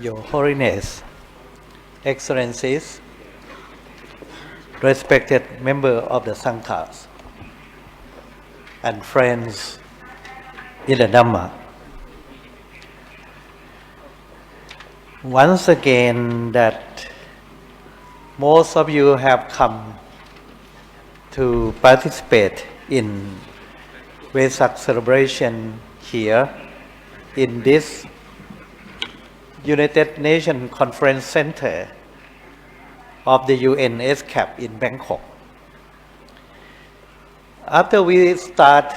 Your Holiness, Excellencies, respected member of the Sanghas, and friends in the Dhamma. Once again, that most of you have come to participate in Vesak celebration here in this United Nations Conference Center of the UN SCAP in Bangkok. After we start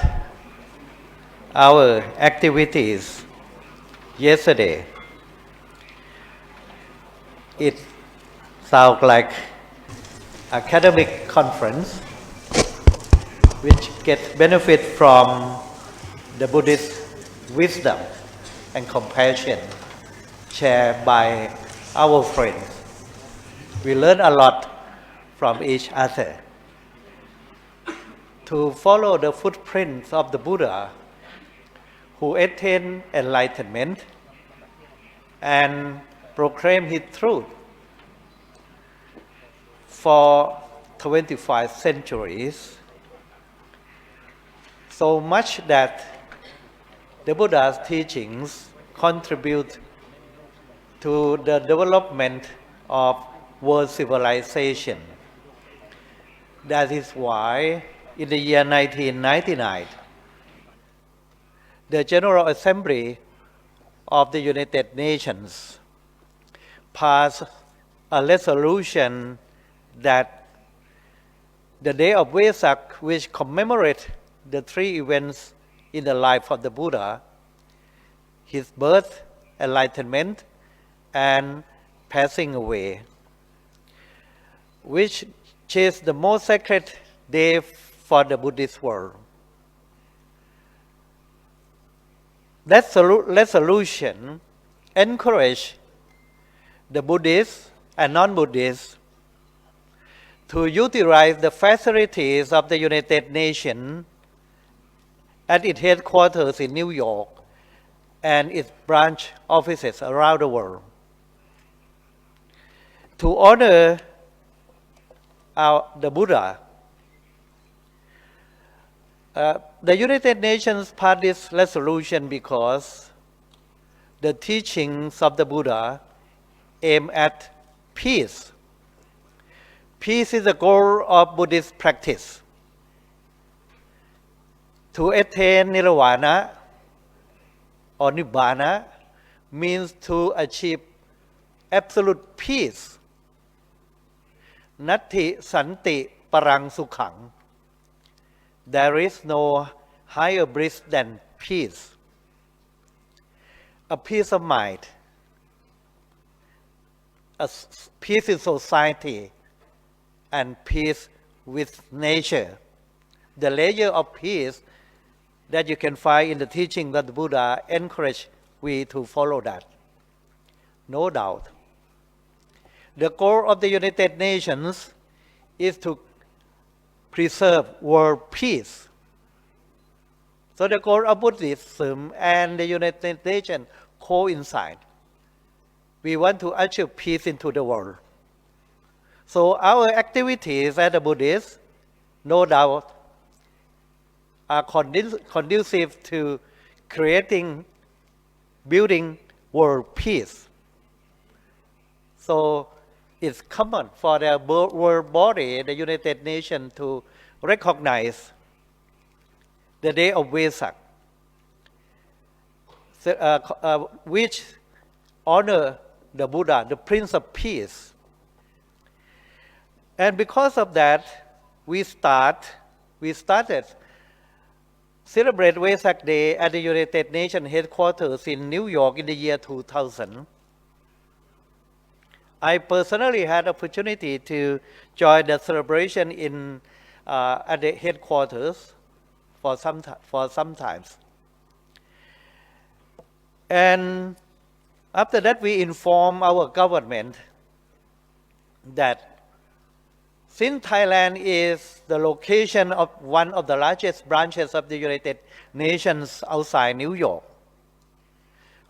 our activities yesterday, it sounds like academic conference which gets benefit from the Buddhist wisdom and compassion shared by our friends. We learn a lot from each other. To follow the footprints of the Buddha who attained enlightenment and proclaimed his truth for 25 centuries, so much that the Buddha's teachings contribute to the development of world civilization. That is why in the year 1999, the General Assembly of the United Nations passed a resolution that the day of Vesak, which commemorates the three events in the life of the Buddha, his birth, enlightenment, and passing away, which is the most sacred day for the Buddhist world. That resolution encouraged the Buddhists and non-Buddhists to utilize the facilities of the United Nations at its headquarters in New York and its branch offices around the world to honor the Buddha. The United Nations passed this resolution because the teachings of the Buddha aim at peace. Peace is the goal of Buddhist practice. To attain nirvana or nibbana means to achieve absolute peace. Natti santi parang sukhang. There is no higher bliss than peace. A peace of mind, a peace in society, and peace with nature. The layer of peace that you can find in the teaching that the Buddha encouraged we to follow that. No doubt. The goal of the United Nations is to preserve world peace. So the goal of Buddhism and the United Nations coincide. We want to achieve peace into the world. So our activities as a Buddhist, no doubt, are conducive to building world peace. So it's common for the world body, the United Nations, to recognize the day of Vesak, which honor the Buddha, the Prince of Peace. And because of that, we started celebrate Vesak Day at the United Nations headquarters in New York in the year 2000. I personally had opportunity to join the celebration at the headquarters for some times. And after that, we informed our government that since Thailand is the location of one of the largest branches of the United Nations outside New York,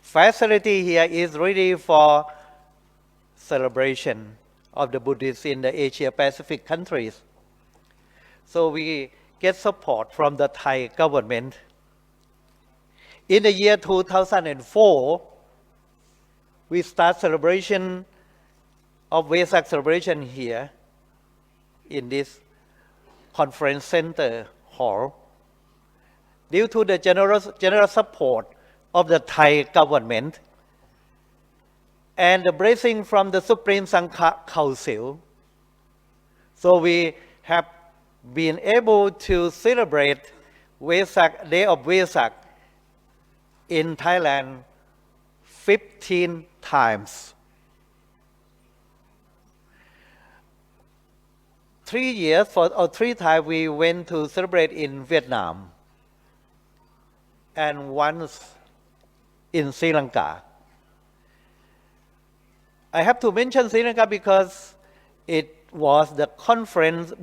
facility here is ready for celebration of the Buddhists in the Asia Pacific countries. So we get support from the Thai government. In the year 2004, we start celebration of Vesak celebration here in this conference center hall. Due to the generous support of the Thai government and the blessing from the Supreme Sangha Council, so we have been able to celebrate Vesak, Day of Vesak in Thailand 15 times. 3 years or 3 times we went to celebrate in Vietnam and once in Sri Lanka. I have to mention Sri Lanka because it was the conference,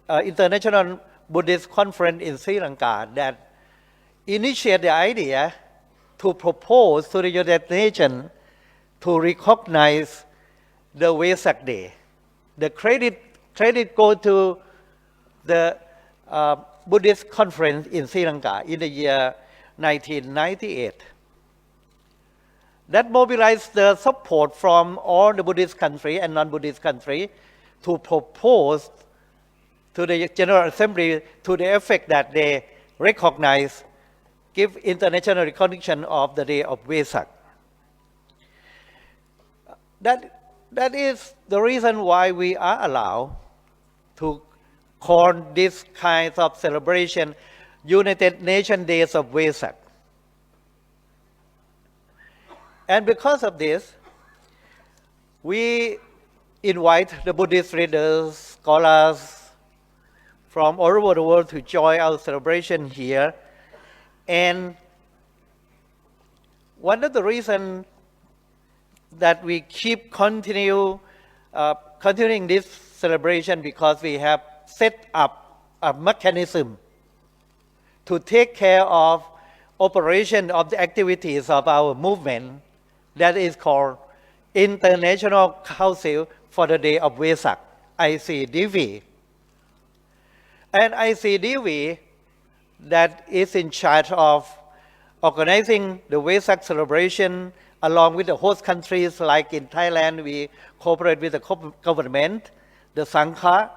International Buddhist Conference in Sri Lanka that initiated the idea to propose to the United Nations to recognize the Vesak Day. The credit goes to the Buddhist conference in Sri Lanka in the year 1998. That mobilized the support from all the Buddhist countries and non-Buddhist countries to propose to the General Assembly to the effect that they recognize, give international recognition of the Day of Vesak. That is the reason why we are allowed to call this kind of celebration United Nations Days of Vesak. And because of this, we invite the Buddhist leaders, scholars from all over the world to join our celebration here. And one of the reasons that we keep continuing this celebration because we have set up a mechanism to take care of operation of the activities of our movement that is called International Council for the Day of Vesak, ICDV. And ICDV that is in charge of organizing the Vesak celebration along with the host countries like in Thailand, we cooperate with the government, the Sangha,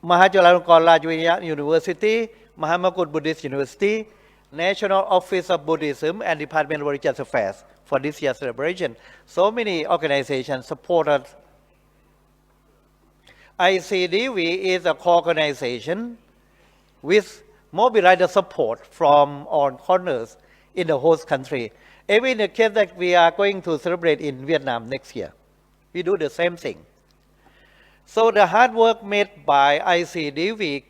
Mahajalalongkorn Rajavingya University, Mahamakut Buddhist University, National Office of Buddhism and Department of Religious Affairs for this year's celebration. So many organizations supported. ICDV is a co-organization with mobilized support from all corners in the host country. Even in the case that we are going to celebrate in Vietnam next year, we do the same thing. So the hard work made by ICDV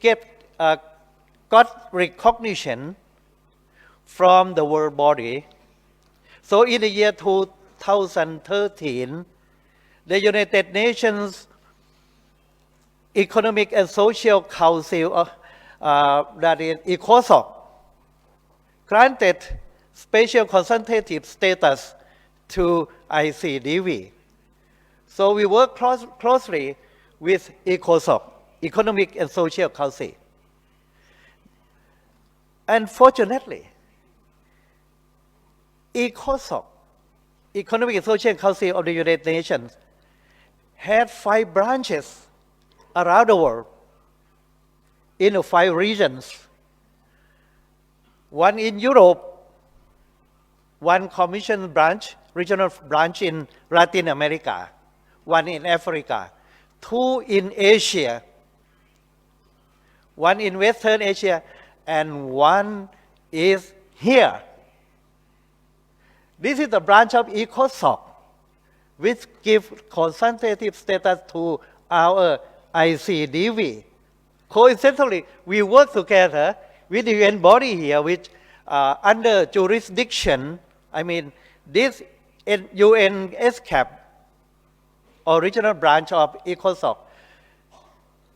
got recognition from the world body. So in the year 2013, the United Nations Economic and Social Council, that is ECOSOC, granted special consultative status to ICDV. So we work closely with ECOSOC, Economic and Social Council. Unfortunately, ECOSOC, Economic and Social Council of the United Nations, had 5 branches around the world in 5 regions. One in Europe, 1 commission branch, regional branch in Latin America, 1 in Africa, 2 in Asia, 1 in Western Asia, and 1 is here. This is the branch of ECOSOC, which gives consultative status to our ICDV. Coincidentally, we work together with the UN body here, which under jurisdiction, I mean, this UN SCAP, original branch of ECOSOC,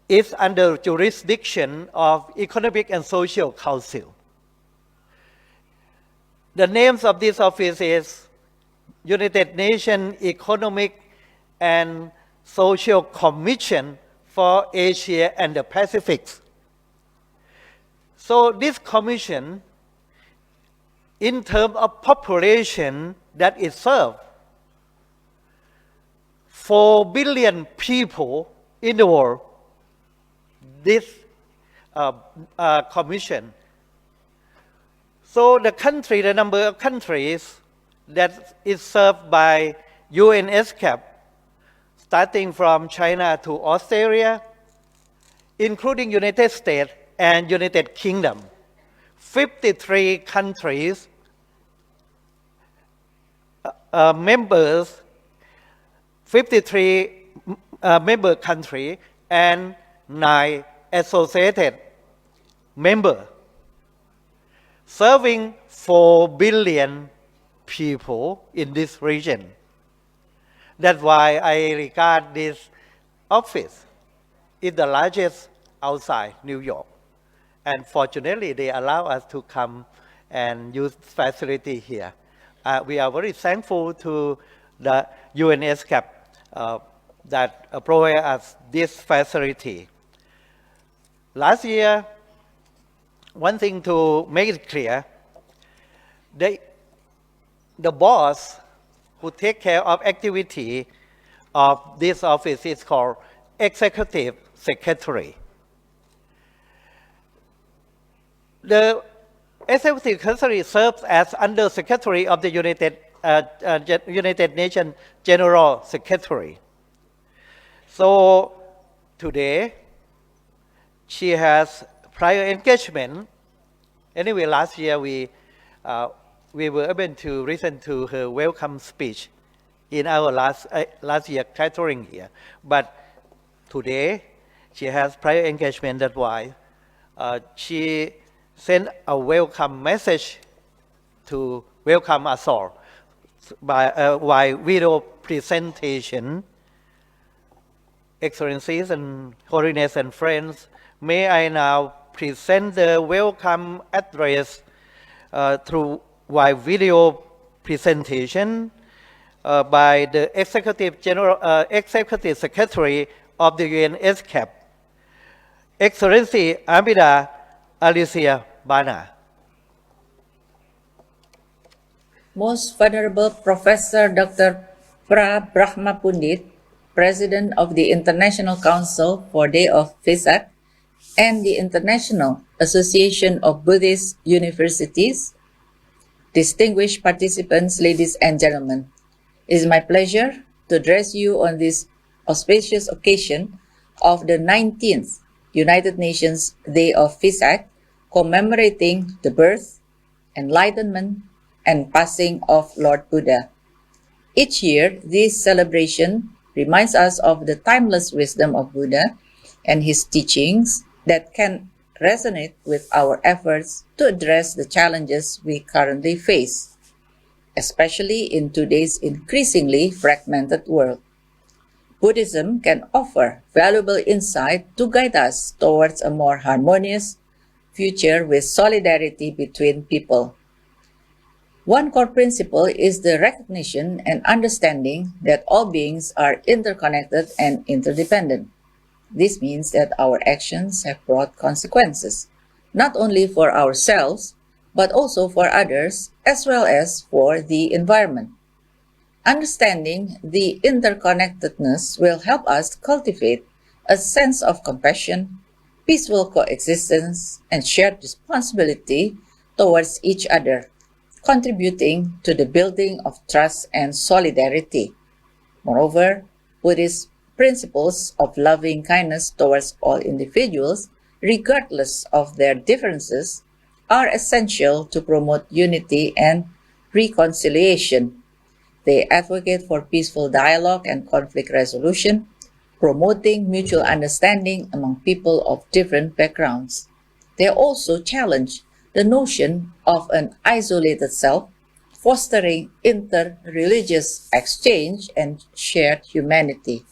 is under jurisdiction of Economic and Social Council. The names of this office is United Nations Economic and Social Commission for Asia and the Pacific. So this commission, in terms of population that it serves, 4 billion people in the world, this commission. So the number of countries that is served by UNSCAP, starting from China to Australia, including United States and United Kingdom, 53 countries, members, 53 member country and 9 associated members, serving 4 billion people in this region. That's why I regard this office is the largest outside New York. And fortunately, they allow us to come and use facility here. We are very thankful to the UNSCAP that provide us this facility. Last year, one thing to make it clear, the boss who take care of activity of this office is called Executive Secretary. The Executive Secretary serves as Under Secretary of the United Nations General Secretary. So today, she has prior engagement. Anyway, last year we were able to listen to her welcome speech in our last year catering here. But today, she has prior engagement. That's why she sent a welcome message to welcome us all by video presentation. Excellencies and Holiness and friends, may I now present the welcome address through video presentation by the Executive Secretary of the UNSCAP, Excellency Amida Alicia Bana. Most Venerable Professor Dr. Phra Brahmapundit, President of the International Council for Day of Vesak and the International Association of Buddhist Universities, distinguished participants, ladies and gentlemen, it is my pleasure to address you on this auspicious occasion of the 19th United Nations Day of Vesak, commemorating the birth, enlightenment, and passing of Lord Buddha. Each year, this celebration reminds us of the timeless wisdom of Buddha and his teachings that can resonate with our efforts to address the challenges we currently face, especially in today's increasingly fragmented world. Buddhism can offer valuable insight to guide us towards a more harmonious future with solidarity between people. One core principle is the recognition and understanding that all beings are interconnected and interdependent. This means that our actions have broad consequences, not only for ourselves, but also for others, as well as for the environment. Understanding the interconnectedness will help us cultivate a sense of compassion, peaceful coexistence, and shared responsibility towards each other, contributing to the building of trust and solidarity. Moreover, Buddhist principles of loving kindness towards all individuals, regardless of their differences, are essential to promote unity and reconciliation. They advocate for peaceful dialogue and conflict resolution, promoting mutual understanding among people of different backgrounds. They also challenge the notion of an isolated self, fostering inter-religious exchange and shared humanity.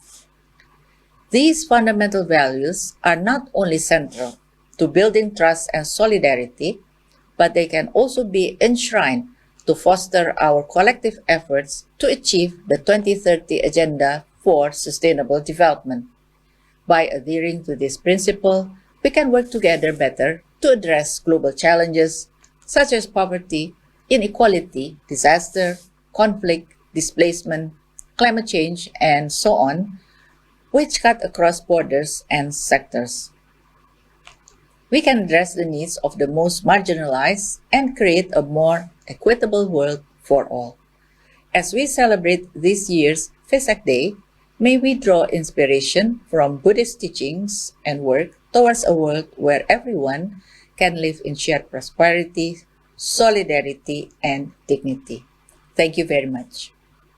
These fundamental values are not only central to building trust and solidarity, but they can also be enshrined to foster our collective efforts to achieve the 2030 Agenda for Sustainable Development. By adhering to this principle, we can work together better to address global challenges such as poverty, inequality, disaster, conflict, displacement, climate change, and so on, which cut across borders and sectors. We can address the needs of the most marginalized and create a more equitable world for all. As we celebrate this year's Vesak Day, may we draw inspiration from Buddhist teachings and work towards a world where everyone can live in shared prosperity, solidarity, and dignity. Thank you very much.